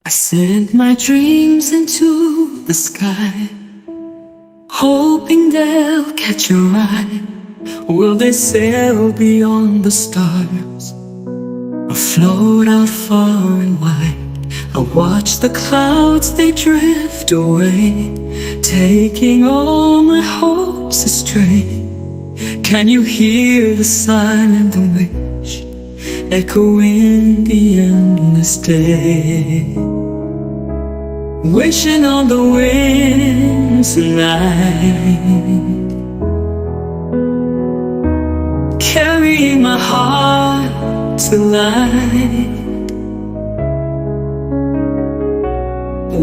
I sent my dreams into the sky, hoping they'll catch your eye. Will they sail beyond the stars, or float out far and wide? I watch the clouds, they drift away, taking all my hopes astray. Can you hear the silent wish echo in the endless day? Wishing on the wind tonight, carrying my heart to light.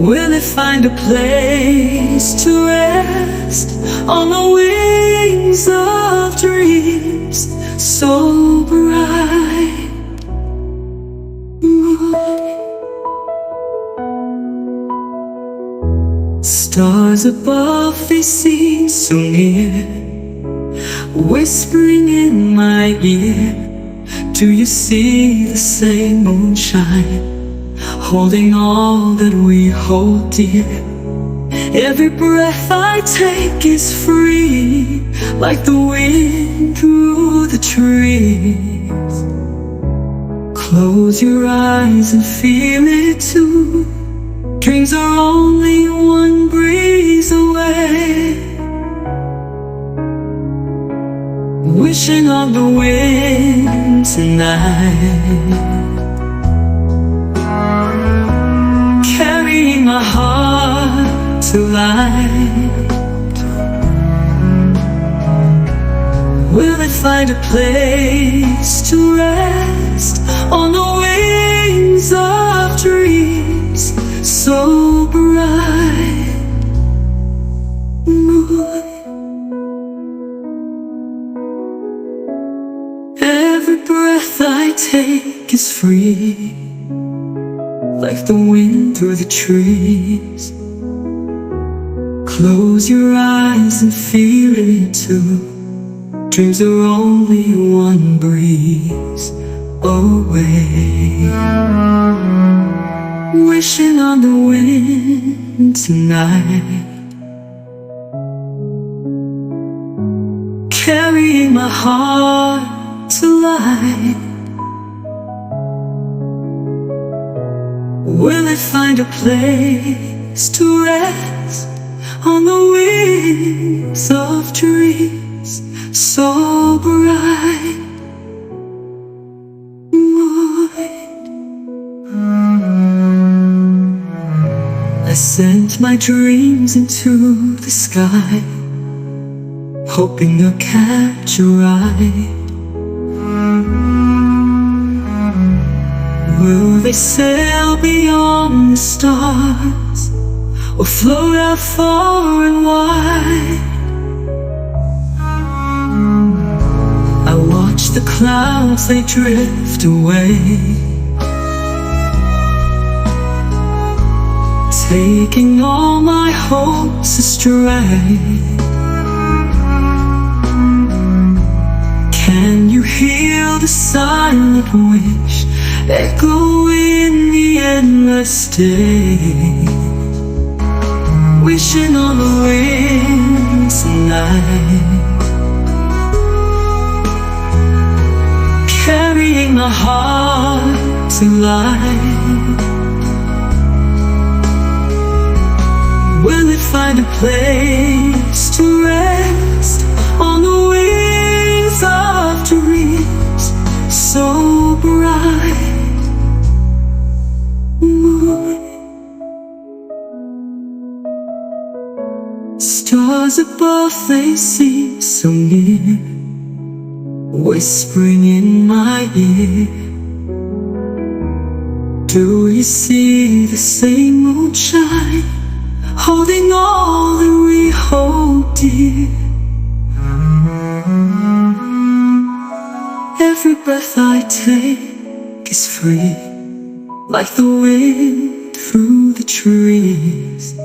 Will it find a place to rest on the wings of dreams so bright? Stars above, they seem so near, whispering in my ear. Do you see the same moonshine, holding all that we hold dear? Every breath I take is free, like the wind through the trees. Close your eyes and feel it too. Dreams are only one breeze away. Wishing on the wind tonight, carrying my heart to light. Will it find a place to rest on the wings of dreams so bright? Every breath I take is free, like the wind through the trees. Close your eyes and feel it too. Dreams are only one breeze away. Wishing on the wind tonight, carrying my heart to light. Will it find a place to rest on the wings of dreams so bright? I sent my dreams into the sky, hoping they'll catch your eye. Will they sail beyond the stars, or float out far and wide? I watch the clouds, they drift away, taking all my hopes astray. Can you hear the silent wish echo in the endless day? Wishing on the wind tonight, carrying my heart to light. Will it find a place to rest on the wings of dreams so bright? Stars above, they seem so near, whispering in my ear. Do you see the same moonshine, holding all that we hold dear? Every breath I take is free, like the wind through the trees.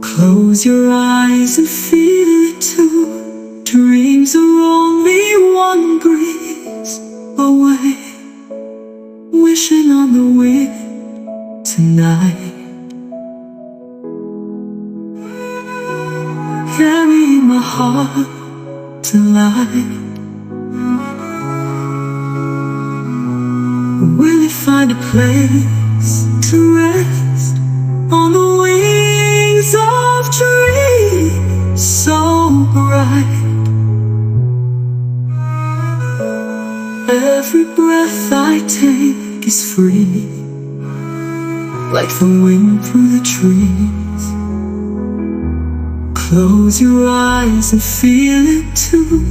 Close your eyes and feel it too. Dreams are only one breeze away. Wishing on the wind heart to light? Will it find a place to rest on the wings of dreams so bright? Every breath I take is free, like the wind through the trees. Close your eyes and feel it too.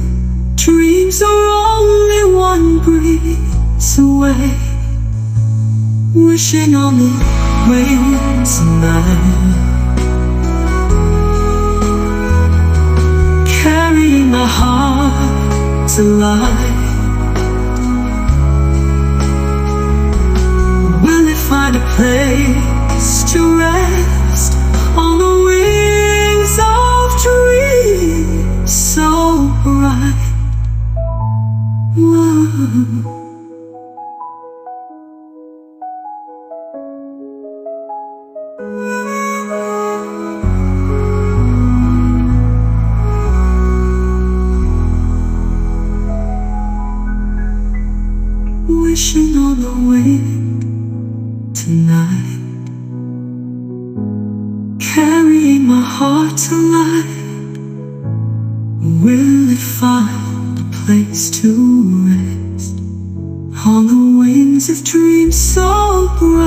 Dreams are only one breeze away, wishing on the wind tonight, carrying my heart to life. Will it find a place to rest on the wings of dreams so bright? Whoa. Wishing on the wind tonight, carrying my heart to light. Will it find a place to rest on the wings of dreams so bright?